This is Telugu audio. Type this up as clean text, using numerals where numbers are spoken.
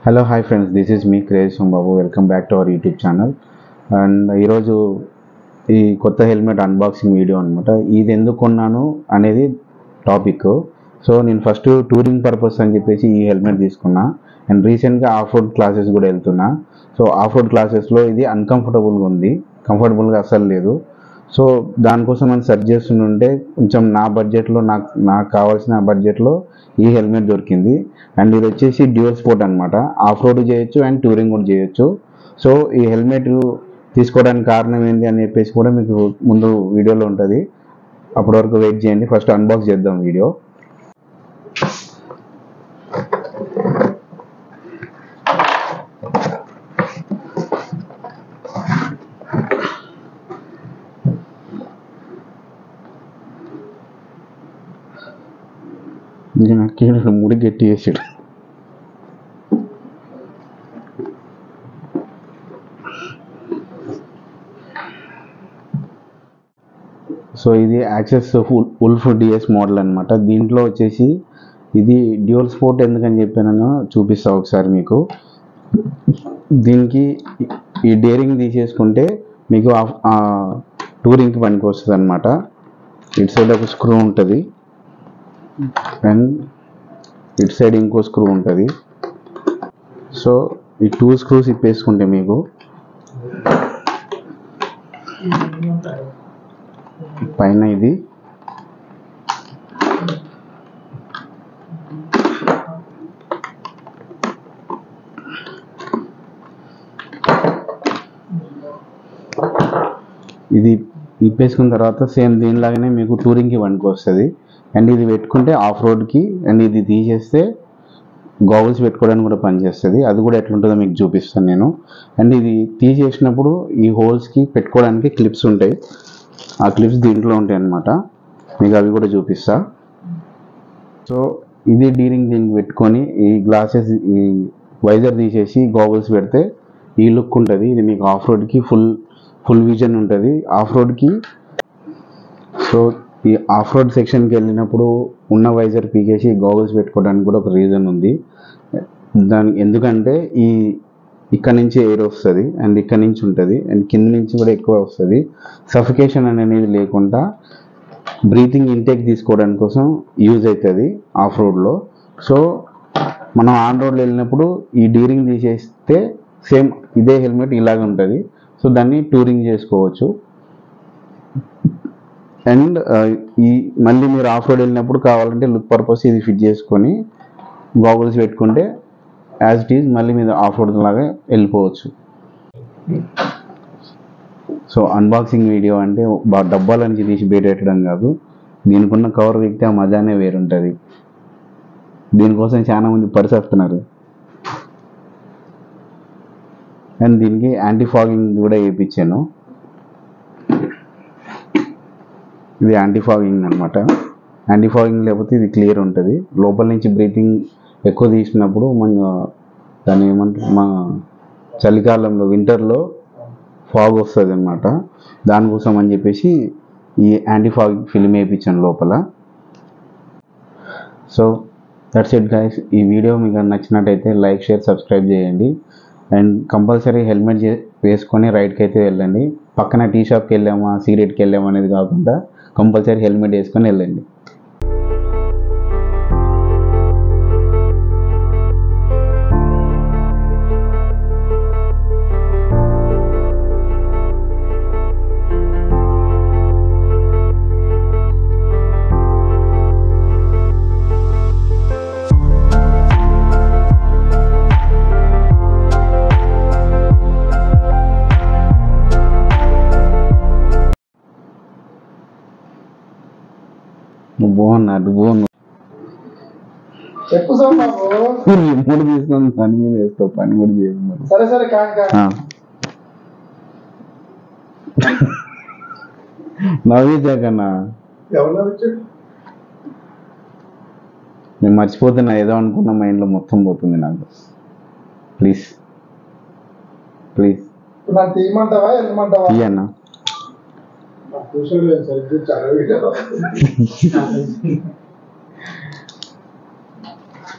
Hello, hi friends, this is me Crazy Babu. Welcome back to our YouTube channel. And ఈరోజు ఈ కొత్త హెల్మెట్ అన్బాక్సింగ్ వీడియో అనమాట. ఇది ఎందుకు కొన్నాను అనేది టాపిక్. సో నేను ఫస్ట్ టూరింగ్ పర్పస్ అని చెప్పేసి ఈ హెల్మెట్ తీసుకున్నా. అండ్ రీసెంట్గా ఆఫ్ రోడ్ క్లాసెస్ కూడా వెళ్తున్నా. సో ఆఫ్ రోడ్ క్లాసెస్లో ఇది అన్కంఫర్టబుల్గా ఉంది, కంఫర్టబుల్గా అస్సలు లేదు. సో దానికోసం మనం సెర్చ్ చేస్తుంటే కొంచెం నా బడ్జెట్లో నాకు కావాల్సిన బడ్జెట్లో ఈ హెల్మెట్ దొరికింది. అండ్ ఇది వచ్చేసి డ్యూయల్ స్పోర్ట్ అనమాట. ఆఫ్ రోడ్ చేయొచ్చు అండ్ టూరింగ్ కూడా చేయొచ్చు. సో ఈ హెల్మెట్ తీసుకోవడానికి కారణం ఏంటి అని చెప్పేసి కూడా మీకు ముందు వీడియోలో ఉంటుంది. అప్పటి వరకు వెయిట్ చేయండి. ఫస్ట్ అన్బాక్స్ చేద్దాం వీడియో. నాకు ముడి గట్టి వేసాడు. సో ఇది యాక్సెస్ ఉల్ఫ్ డిఎస్ మోడల్ అనమాట. దీంట్లో వచ్చేసి ఇది డ్యూయల్ స్పోర్ట్ ఎందుకని చెప్పానో చూపిస్తా ఒకసారి మీకు. దీనికి ఈ డేరింగ్ తీసేసుకుంటే మీకు టూరింగ్కి పనికి వస్తుంది అనమాట. ఇటు సైడ్ ఒక స్క్రూ ఉంటుంది అండ్ ఇటు సైడ్ ఇంకో స్క్రూ ఉంటుంది. సో ఈ 2 స్క్రూస్ ఇప్పేసుకుంటే మీకు పైన ఇది ఇప్పేసుకున్న తర్వాత సేమ్ దీనిలాగానే మీకు టూరింగ్కి పనికి వస్తుంది. అండ్ ఇది పెట్టుకుంటే ఆఫ్ రోడ్కి, అండ్ ఇది తీసేస్తే గాగుల్స్ పెట్టుకోవడానికి కూడా పనిచేస్తుంది. అది కూడా ఎట్లుంటుందో మీకు చూపిస్తాను నేను. అండ్ ఇది తీసేసినప్పుడు ఈ హోల్స్కి పెట్టుకోవడానికి క్లిప్స్ ఉంటాయి. ఆ క్లిప్స్ దీంట్లో ఉంటాయి అన్నమాట. మీకు అవి కూడా చూపిస్తా. సో ఇది డీరింగ్ దీనికి పెట్టుకొని ఈ గ్లాసెస్ ఈ వైజర్ తీసేసి గాగుల్స్ పెడితే ఈ లుక్ ఉంటుంది. ఇది మీకు ఆఫ్ రోడ్కి ఫుల్ విజన్ ఉంటుంది ఆఫ్ రోడ్కి. సో ఈ ఆఫ్ రోడ్ సెక్షన్కి వెళ్ళినప్పుడు ఉన్న వైజర్ పీకేసి గాగుల్స్ పెట్టుకోవడానికి కూడా ఒక రీజన్ ఉంది. ఎందుకంటే ఇక్కడ నుంచి ఎయిర్ వస్తుంది అండ్ ఇక్కడ నుంచి ఉంటుంది అండ్ కింద నుంచి కూడా ఎక్కువ వస్తుంది. సఫికేషన్ అనేది లేకుండా బ్రీతింగ్ ఇంటేక్ తీసుకోవడానికి కోసం యూజ్ అవుతుంది ఆఫ్ రోడ్లో. సో మనం ఆన్ రోడ్లో వెళ్ళినప్పుడు ఈ డీరింగ్ తీసేస్తే సేమ్ ఇదే హెల్మెట్ ఇలాగ ఉంటుంది. సో దాన్ని టూరింగ్ చేసుకోవచ్చు. అండ్ మళ్ళీ మీరు ఆఫ్ రోడ్ వెళ్ళినప్పుడు కావాలంటే లుక్ పర్పస్ ఇది ఫిట్ చేసుకొని గాగుల్స్ పెట్టుకుంటే యాజ్ ఇట్ ఈజ్ మళ్ళీ మీరు ఆఫ్ రోడ్ లాగా వెళ్ళిపోవచ్చు. సో అన్బాక్సింగ్ వీడియో అంటే డబ్బాల నుంచి తీసి బయటెట్టడం కాదు, దీనికి ఉన్న కవర్ వ్యక్తి ఆ మజానే వేరుంటుంది. దీనికోసం చాలా మంది పరిసెత్తున్నారు. అండ్ దీనికి యాంటీ ఫాగింగ్ కూడా వేయించాను. ఇది యాంటీ ఫాగింగ్ అనమాట. యాంటీ ఫాగింగ్ లేకపోతే ఇది క్లియర్ ఉంటుంది. లోపల నుంచి బ్రీతింగ్ ఎక్కువ తీసినప్పుడు దాన్ని ఏమంటారు, మా చలికాలంలో వింటర్లో ఫాగ్ వస్తుంది అనమాట. దానికోసం అని చెప్పేసి ఈ యాంటీ ఫాగింగ్ ఫిల్మ్ వేయించాను లోపల. So that's it guys. ఈ వీడియో మీకు నచ్చినట్టయితే లైక్, షేర్, సబ్స్క్రైబ్ చేయండి. అండ్ కంపల్సరీ హెల్మెట్ వేసుకొని రైడ్కి అయితే వెళ్ళండి. పక్కన టీ షాప్కి వెళ్ళామా, సిగరెట్కి వెళ్ళామా అనేది కాకుండా కంపల్సరీ హెల్మెట్ వేసుకొని వెళ్ళండి. బాగున్నా చెప్పు మూడు తీసుకొని పని మీద వేస్తావు, పని కూడా చేయదు. సరే సరే నవ్వించాకన్నా నేను మర్చిపోతున్నా. ఏదో అనుకున్న మైండ్లో మొత్తం పోతుంది నాకు. ప్లీజ్ తీయమంటావా వెళ్ళమంటావా? తీయన్నా. చూసలేదు సరిగ్గా చదివి